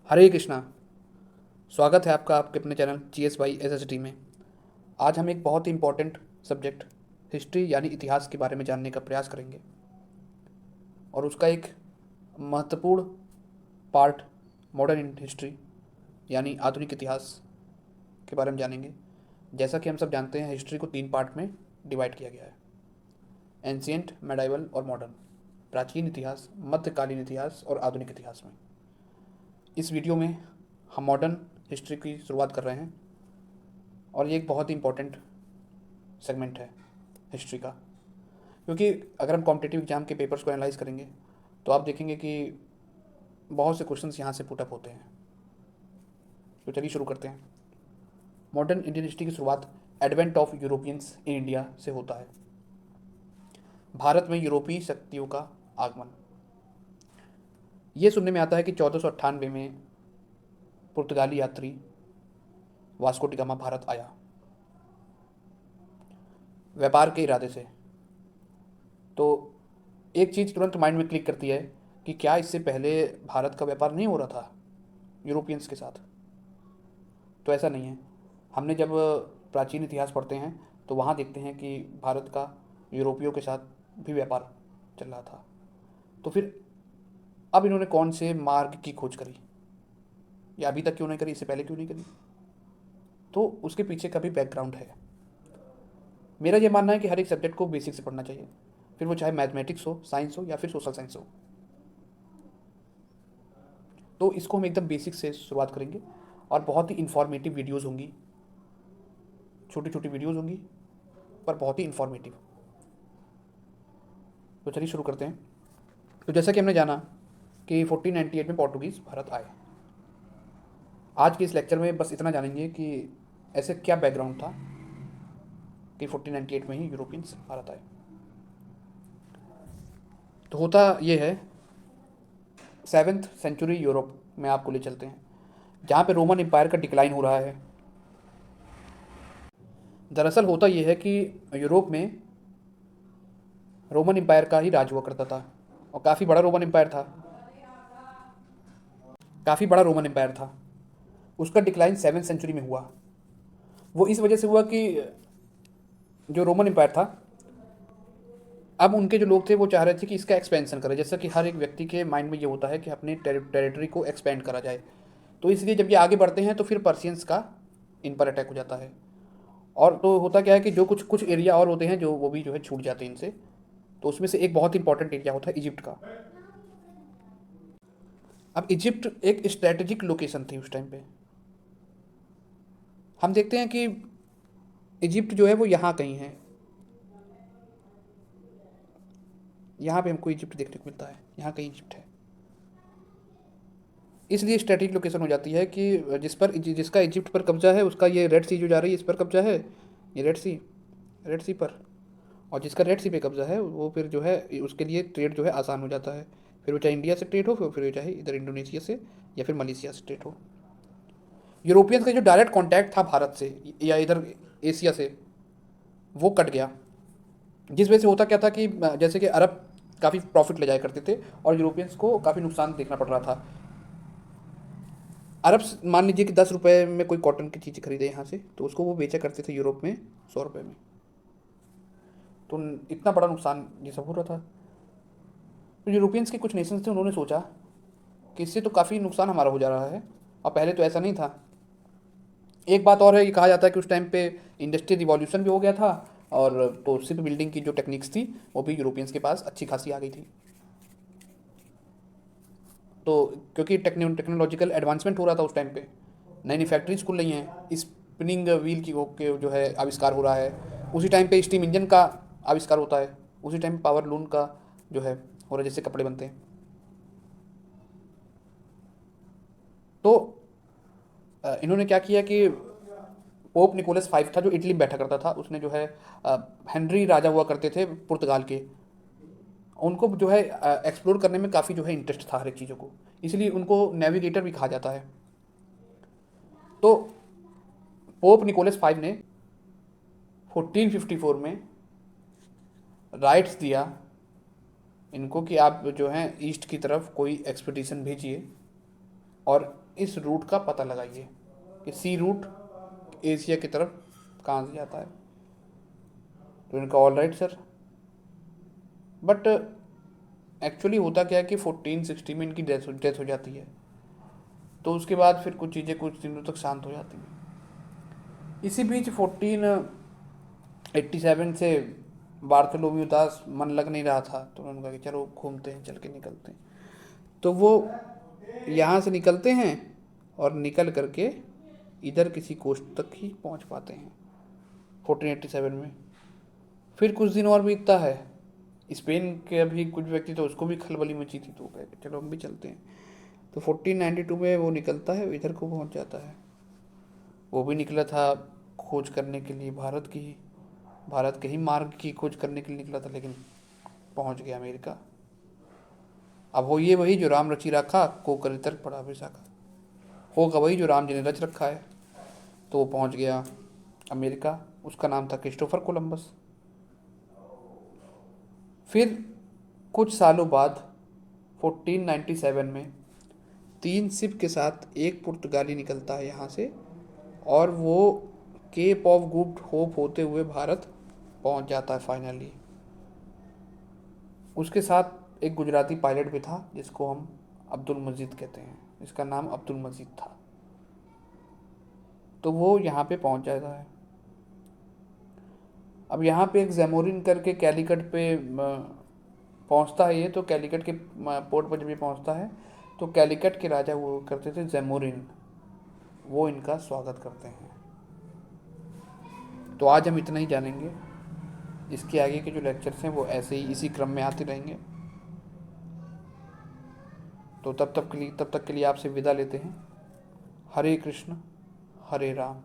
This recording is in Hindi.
हरे कृष्णा। स्वागत है आपका आपके अपने चैनल GS by SSD में। आज हम एक बहुत ही इम्पोर्टेंट सब्जेक्ट हिस्ट्री यानी इतिहास के बारे में जानने का प्रयास करेंगे और उसका एक महत्वपूर्ण पार्ट मॉडर्न हिस्ट्री यानी आधुनिक इतिहास के बारे में जानेंगे। जैसा कि हम सब जानते हैं, हिस्ट्री को 3 पार्ट में डिवाइड किया गया है: एंशियंट, मेडाइवल और मॉडर्न। प्राचीन इतिहास, मध्यकालीन इतिहास और आधुनिक इतिहास में। इस वीडियो में हम मॉडर्न हिस्ट्री की शुरुआत कर रहे हैं और ये एक बहुत ही इम्पोर्टेंट सेगमेंट है हिस्ट्री का, क्योंकि अगर हम कॉम्पिटिटिव एग्जाम के पेपर्स को एनालाइज करेंगे तो आप देखेंगे कि बहुत से क्वेश्चंस यहाँ से पुट अप होते हैं। तो चलिए शुरू करते हैं। मॉडर्न इंडियन हिस्ट्री की शुरुआत advent of Europeans in India से होता है। भारत में यूरोपीय शक्तियों का आगमन। ये सुनने में आता है कि 1498 में पुर्तगाली यात्री वास्को डी गामा भारत आया व्यापार के इरादे से। तो एक चीज़ तुरंत माइंड में क्लिक करती है कि क्या इससे पहले भारत का व्यापार नहीं हो रहा था यूरोपियंस के साथ? तो ऐसा नहीं है। हमने जब प्राचीन इतिहास पढ़ते हैं तो वहाँ देखते हैं कि भारत का यूरोपियों के साथ भी व्यापार चल रहा था। तो फिर अब इन्होंने कौन से मार्ग की खोज करी, या अभी तक क्यों नहीं करी, इससे पहले क्यों नहीं करी? तो उसके पीछे का भी बैकग्राउंड है। मेरा ये मानना है कि हर एक सब्जेक्ट को बेसिक से पढ़ना चाहिए, फिर वो चाहे मैथमेटिक्स हो, साइंस हो या फिर सोशल साइंस हो। तो इसको हम एकदम बेसिक से शुरुआत करेंगे और बहुत ही इन्फॉर्मेटिव वीडियोज़ होंगी, छोटी छोटी वीडियोज़ होंगी पर बहुत ही इन्फॉर्मेटिव। तो चलिए शुरू करते हैं। तो जैसा कि हमने जाना कि 1498 में पोर्टुगीज़ भारत आए। आज के इस लेक्चर में बस इतना जानेंगे कि ऐसे क्या बैकग्राउंड था कि 1498 में ही यूरोपियंस भारत आए। तो होता ये है, 7th सेंचुरी यूरोप में आपको ले चलते हैं, जहाँ पे रोमन एम्पायर का डिक्लाइन हो रहा है। दरअसल होता यह है कि यूरोप में रोमन एम्पायर का ही राज हुआ करता था और काफ़ी बड़ा रोमन एम्पायर था, काफ़ी बड़ा रोमन एम्पायर था। उसका डिक्लाइन 7th सेंचुरी में हुआ। वो इस वजह से हुआ कि जो रोमन एम्पायर था, अब उनके जो लोग थे वो चाह रहे थे कि इसका एक्सपेंशन करें। जैसा कि हर एक व्यक्ति के माइंड में ये होता है कि अपने टेरिटरी को एक्सपेंड करा जाए। तो इसलिए जब ये आगे बढ़ते हैं तो फिर पर्शियंस का इन पर अटैक हो जाता है। और तो होता क्या है कि जो कुछ कुछ एरिया और होते हैं जो वो भी जो है छूट जाते हैं इनसे। तो उसमें से एक बहुत इंपॉर्टेंट एरिया होता है इजिप्ट का। अब इजिप्ट एक स्ट्रेटेजिक लोकेशन थी उस टाइम पे। हम देखते हैं कि इजिप्ट जो है वो यहाँ कहीं है, यहाँ पे हमको इजिप्ट देखने को मिलता है, यहाँ कहीं इजिप्ट है। इसलिए स्ट्रेटेजिक लोकेशन हो जाती है कि जिसका इजिप्ट पर कब्जा है उसका ये रेड सी जो जा रही है इस पर कब्जा है, ये रेड सी पर। और जिसका रेड सी पे कब्जा है वो फिर जो है उसके लिए ट्रेड जो है आसान हो जाता है। फिर वो चाहे इंडिया से ट्रेड हो, फिर चाहे इधर इंडोनेशिया से या फिर मलेशिया से ट्रेड हो। यूरोपियंस का जो डायरेक्ट कांटेक्ट था भारत से या इधर एशिया से, वो कट गया। जिस वजह से होता क्या था कि जैसे कि अरब काफ़ी प्रॉफिट ले जाया करते थे और यूरोपियंस को काफ़ी नुकसान देखना पड़ रहा था। अरब मान लीजिए कि 10 रुपये में कोई कॉटन की चीज़ खरीदे यहाँ से, तो उसको वो बेचा करते थे यूरोप में 100 रुपये में। तो इतना बड़ा नुकसान ये सब हो रहा था। तो यूरोपियंस के कुछ नेशंस थे, उन्होंने सोचा कि इससे तो काफ़ी नुकसान हमारा हो जा रहा है, और पहले तो ऐसा नहीं था। एक बात और है, ये कहा जाता है कि उस टाइम पे इंडस्ट्रियल रिवॉल्यूशन भी हो गया था, और तो शिप बिल्डिंग की जो टेक्निक्स थी वो भी यूरोपियंस के पास अच्छी खासी आ गई थी। तो क्योंकि टेक्नोलॉजिकल एडवांसमेंट हो रहा था उस टाइम पे, नई नई फैक्ट्रीज खुल रही हैं, स्पिनिंग व्हील के जो है आविष्कार हो रहा है। उसी टाइम पे स्टीम इंजन का आविष्कार होता है, उसी टाइम पावर लूम का जो है हो रहा है, जिससे कपड़े बनते हैं। तो इन्होंने क्या किया कि पोप निकोलस 5 था जो इटली में बैठा करता था, उसने जो है हेनरी राजा हुआ करते थे पुर्तगाल के, उनको जो है एक्सप्लोर करने में काफ़ी जो है इंटरेस्ट था हर एक चीज़ों को, इसलिए उनको नेविगेटर भी कहा जाता है। तो पोप निकोलस 5 ने 1454 में राइट्स दिया इनको कि आप जो हैं ईस्ट की तरफ कोई एक्सपीडिशन भेजिए और इस रूट का पता लगाइए कि सी रूट एशिया की तरफ कहाँ से जाता है। तो इनका all right sir, but actually होता क्या है कि 1460 में इनकी डेथ हो जाती है। तो उसके बाद फिर कुछ चीज़ें कुछ दिनों तक शांत हो जाती हैं। इसी बीच 1487 से बार्थोलोम्यू दास मन लग नहीं रहा था, तो उन्होंने कहा कि चलो घूमते हैं, चल के निकलते हैं। तो वो यहाँ से निकलते हैं और निकल करके इधर किसी कोस्ट तक ही पहुँच पाते हैं 1487 में। फिर कुछ दिन और बीतता है। स्पेन के अभी कुछ व्यक्ति तो उसको भी खलबली मची थी, तो वो कहे चलो हम भी चलते हैं। तो 1492 में वो निकलता है, इधर को पहुंच जाता है। वो भी निकला था खोज करने के लिए, भारत के ही मार्ग की खोज करने के लिए निकला था, लेकिन पहुंच गया अमेरिका। अब हो ये वही जो राम रचि रखा को कर तर्क पड़ा विशाखा, होगा वही जो राम जी ने रच रखा है। तो वो पहुंच गया अमेरिका। उसका नाम था क्रिस्टोफर कोलंबस। फिर कुछ सालों बाद 1497 में 3 शिप के साथ एक पुर्तगाली निकलता है यहाँ से, और वो केप ऑफ गुड होप होते हुए भारत पहुँच जाता है फाइनली। उसके साथ एक गुजराती पायलट भी था जिसको हम अब्दुल मजीद कहते हैं, इसका नाम अब्दुल मजीद था। तो वो यहाँ पे पहुँच जाता है। अब यहाँ पे एक जैमोरिन करके कैलिकट पे पहुँचता है ये। तो कैलिकट के पोर्ट पर जब ये पहुँचता है तो कैलिकट के राजा वो करते थे जैमोरिन, वो इनका स्वागत करते हैं। तो आज हम इतना ही जानेंगे। इसके आगे के जो लेक्चर्स हैं वो ऐसे ही इसी क्रम में आते रहेंगे। तो तब तक के लिए आपसे विदा लेते हैं। हरे कृष्ण हरे राम।